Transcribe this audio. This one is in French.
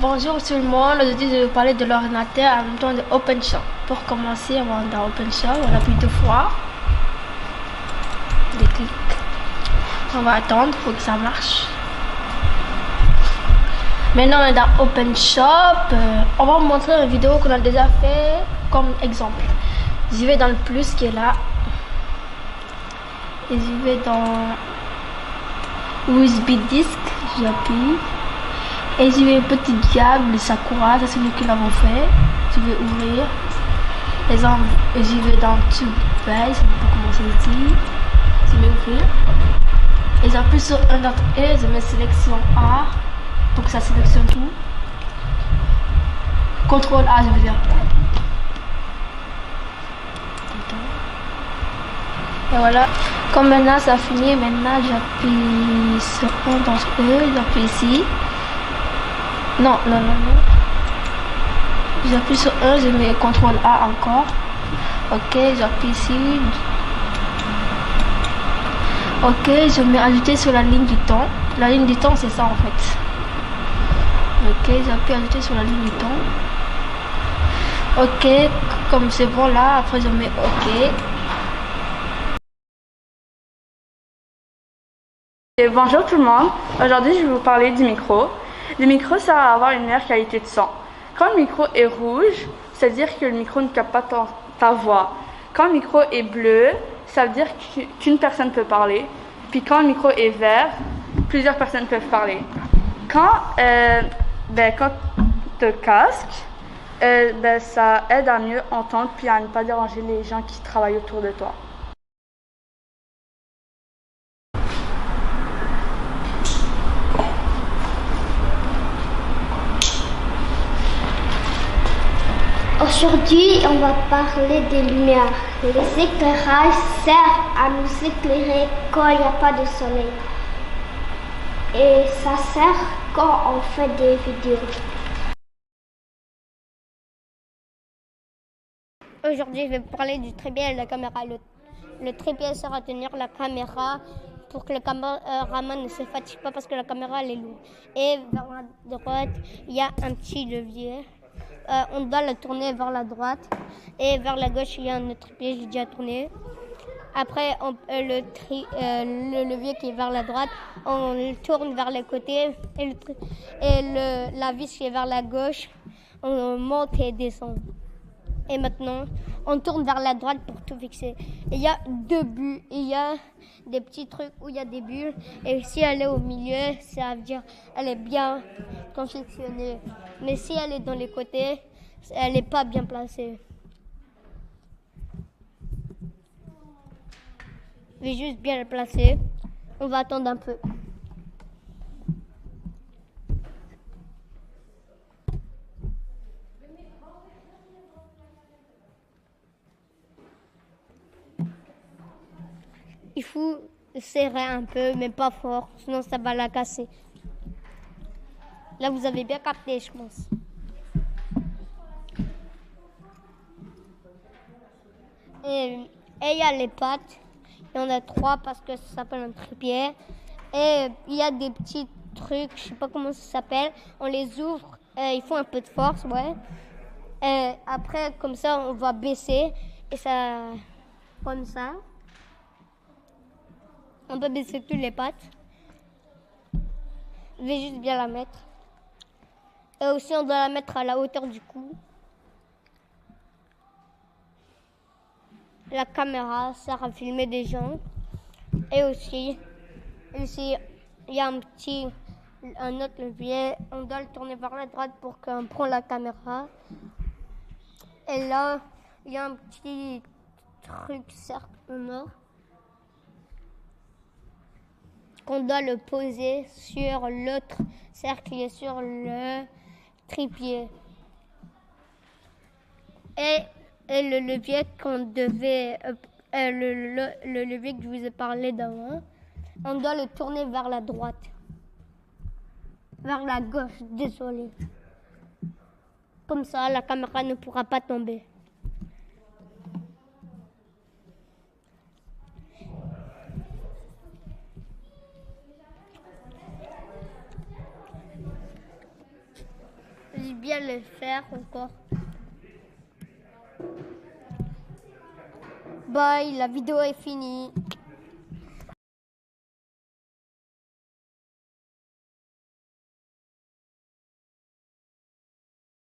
Bonjour tout le monde, aujourd'hui je vais vous parler de l'ordinateur en même temps de OpenShop. Pour commencer, on va dans OpenShop, on appuie 2 fois, des clics. On va attendre pour que ça marche. Maintenant on est dans OpenShop, on va vous montrer une vidéo qu'on a déjà fait comme exemple. J'y vais dans le plus qui est là. Et j'y vais dans USB disk, j'appuie. Et j'y vais petit diable, Sakura, ça c'est nous qui l'avons fait. Je vais ouvrir. Et j'y vais dans Tube Base, on peut commencer ici. Je vais ouvrir. Et j'appuie sur un autre et je mets sélection A pour que ça sélectionne tout. CTRL A, je veux dire. Et voilà. Comme maintenant ça finit, maintenant j'appuie sur un d'entre eux, j'appuie ici. Non. J'appuie sur 1, je mets CTRL A encore. Ok, j'appuie ici. Ok, je mets ajouter sur la ligne du temps. La ligne du temps, c'est ça en fait. Ok, j'appuie ajouter sur la ligne du temps. Ok, comme c'est bon là, après je mets OK. Et bonjour tout le monde, aujourd'hui je vais vous parler du micro. Le micro sert à avoir une meilleure qualité de son. Quand le micro est rouge, ça veut dire que le micro ne capte pas ta voix. Quand le micro est bleu, ça veut dire qu'une personne peut parler. Puis quand le micro est vert, plusieurs personnes peuvent parler. Quand tu casques, ça aide à mieux entendre puis à ne pas déranger les gens qui travaillent autour de toi. Aujourd'hui, on va parler des lumières. Les éclairages servent à nous éclairer quand il n'y a pas de soleil. Et ça sert quand on fait des vidéos. Aujourd'hui, je vais vous parler du trépied et de la caméra. Le trépied sert à tenir la caméra pour que le caméraman ne se fatigue pas parce que la caméra elle est lourde. Et vers la droite, il y a un petit levier. On doit le tourner vers la droite. Et vers la gauche, il y a un autre trépied, j'ai déjà tourné. Après, le levier qui est vers la droite, on le tourne vers les côtés. La vis qui est vers la gauche, on monte et descend. Et maintenant, on tourne vers la droite pour tout fixer. Il y a 2 bulles. Il y a des petits trucs où il y a des bulles. Et si elle est au milieu, ça veut dire qu'elle est bien confectionnée. Mais si elle est dans les côtés, elle n'est pas bien placée. Je vais juste bien la placer. On va attendre un peu. Il faut serrer un peu, mais pas fort, sinon ça va la casser. Là, vous avez bien capté, je pense. Et il y a les pattes. Il y en a 3 parce que ça s'appelle un trépied. Et il y a des petits trucs, je sais pas comment ça s'appelle. On les ouvre, ils font un peu de force, ouais. Et après, comme ça, on va baisser. Et ça, comme ça. On peut baisser toutes les pattes. Je vais juste bien la mettre. Et aussi, on doit la mettre à la hauteur du cou. La caméra sert à filmer des gens. Et aussi, ici, il y a un autre levier. On doit le tourner vers la droite pour qu'on prenne la caméra. Et là, il y a un petit truc cercle en or qu'on doit le poser sur l'autre cercle et sur le trépied. Et le levier qu'on devait, le levier que je vous ai parlé d'avant, on doit le tourner vers la droite, vers la gauche, désolé. Comme ça, la caméra ne pourra pas tomber. J'ai bien le faire encore. Bye, la vidéo est finie.